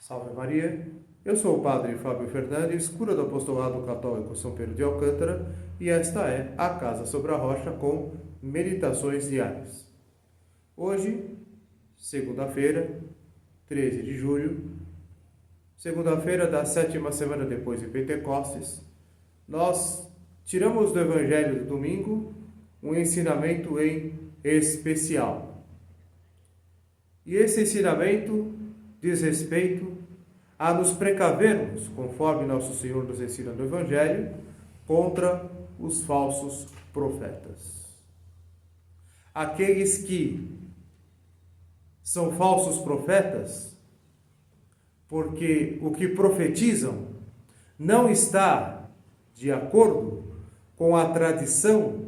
Salve Maria, eu sou o Padre Fábio Fernandes, cura do Apostolado Católico São Pedro de Alcântara, e esta é a Casa sobre a Rocha com meditações diárias. Hoje, segunda-feira, 13 de julho, segunda-feira da 7ª semana depois de Pentecostes, nós tiramos do Evangelho do domingo um ensinamento em especial. E esse ensinamento diz respeito a nos precavermos, conforme nosso Senhor nos ensina no Evangelho, contra os falsos profetas. Aqueles que são falsos profetas, porque o que profetizam não está de acordo com a tradição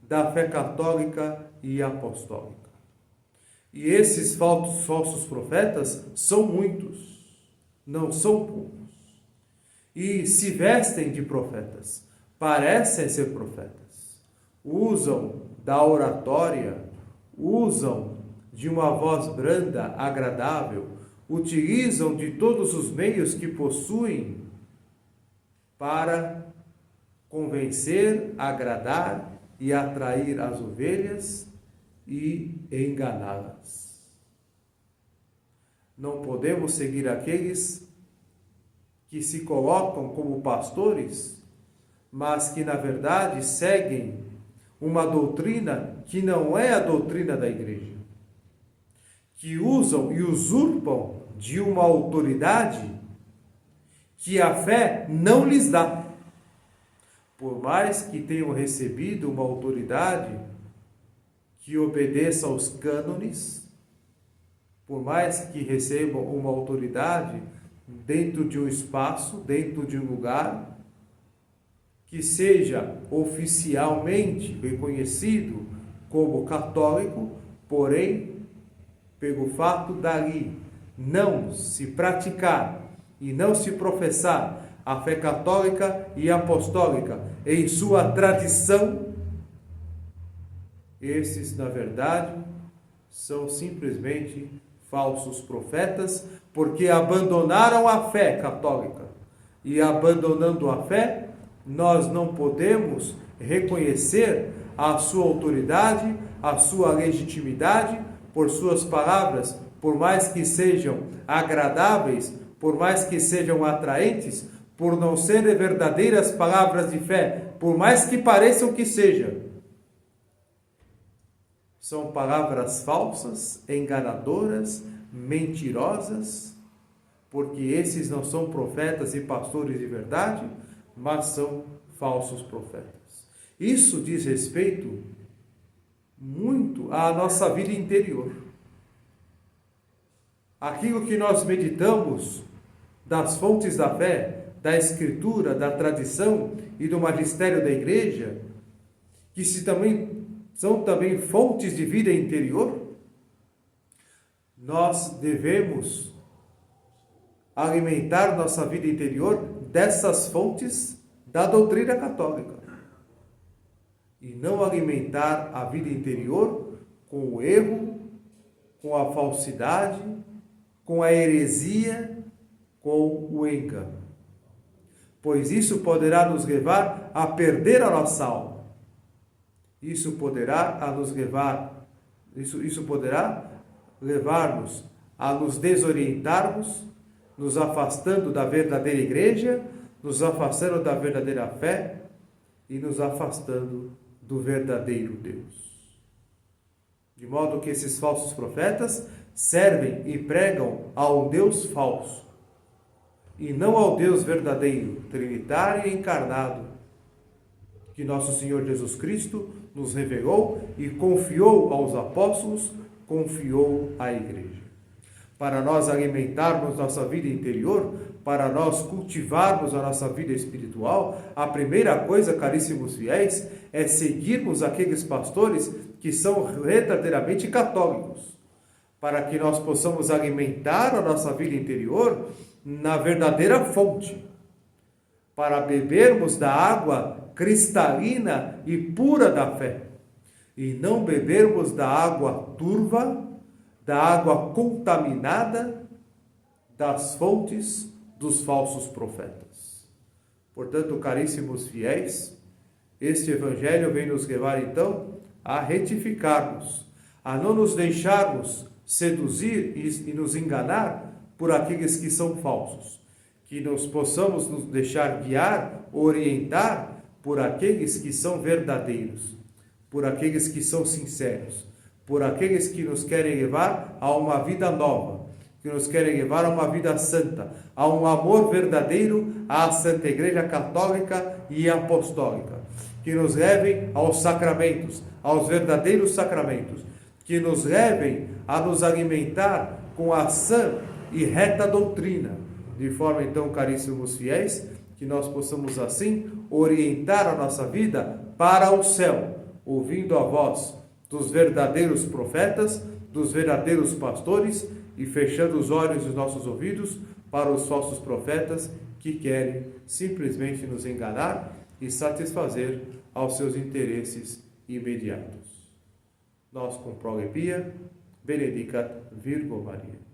da fé católica e apostólica. E esses falsos profetas são muitos, não são poucos. E se vestem de profetas, parecem ser profetas, usam da oratória, usam de uma voz branda, agradável, utilizam de todos os meios que possuem para convencer, agradar e atrair as ovelhas e enganá-las. Não podemos seguir aqueles que se colocam como pastores, mas que na verdade seguem uma doutrina que não é a doutrina da igreja, que usam e usurpam de uma autoridade que a fé não lhes dá. Por mais que tenham recebido uma autoridade que obedeça aos cânones, por mais que recebam uma autoridade dentro de um espaço, dentro de um lugar, que seja oficialmente reconhecido como católico, porém, pelo fato dali não se praticar e não se professar a fé católica e apostólica em sua tradição, esses, na verdade, são simplesmente falsos profetas, porque abandonaram a fé católica. E abandonando a fé, nós não podemos reconhecer a sua autoridade, a sua legitimidade por suas palavras, por mais que sejam agradáveis, por mais que sejam atraentes, por não serem verdadeiras palavras de fé, por mais que pareçam que sejam. São palavras falsas, enganadoras, mentirosas, porque esses não são profetas e pastores de verdade, mas são falsos profetas. Isso diz respeito muito à nossa vida interior. Aquilo que nós meditamos das fontes da fé, da Escritura, da tradição e do magistério da Igreja, que são também fontes de vida interior, nós devemos alimentar nossa vida interior dessas fontes da doutrina católica. E não alimentar a vida interior com o erro, com a falsidade, com a heresia, com o engano. Pois isso poderá nos levar a perder a nossa alma. Isso poderá levar-nos a nos desorientarmos, nos afastando da verdadeira igreja, nos afastando da verdadeira fé e nos afastando do verdadeiro Deus. De modo que esses falsos profetas servem e pregam a um Deus falso e não ao Deus verdadeiro, trinitário e encarnado, que nosso Senhor Jesus Cristo nos revelou e confiou aos apóstolos, confiou à igreja. Para nós alimentarmos nossa vida interior, para nós cultivarmos a nossa vida espiritual, a primeira coisa, caríssimos fiéis, é seguirmos aqueles pastores que são verdadeiramente católicos, para que nós possamos alimentar a nossa vida interior na verdadeira fonte, para bebermos da água cristalina e pura da fé, e não bebermos da água turva, da água contaminada das fontes dos falsos profetas. Portanto, caríssimos fiéis, este Evangelho vem nos levar então a retificarmos, a não nos deixarmos seduzir e nos enganar por aqueles que são falsos, que nós possamos nos deixar guiar, orientar por aqueles que são verdadeiros, por aqueles que são sinceros, por aqueles que nos querem levar a uma vida nova, que nos querem levar a uma vida santa, a um amor verdadeiro à Santa Igreja Católica e Apostólica, que nos levem aos sacramentos, aos verdadeiros sacramentos, que nos levem a nos alimentar com a sã e reta doutrina, de forma então, caríssimos fiéis, que nós possamos assim orientar a nossa vida para o céu, ouvindo a voz dos verdadeiros profetas, dos verdadeiros pastores e fechando os olhos dos nossos ouvidos para os falsos profetas que querem simplesmente nos enganar e satisfazer aos seus interesses imediatos. Nós com prole Pia, benedicat Virgo Maria.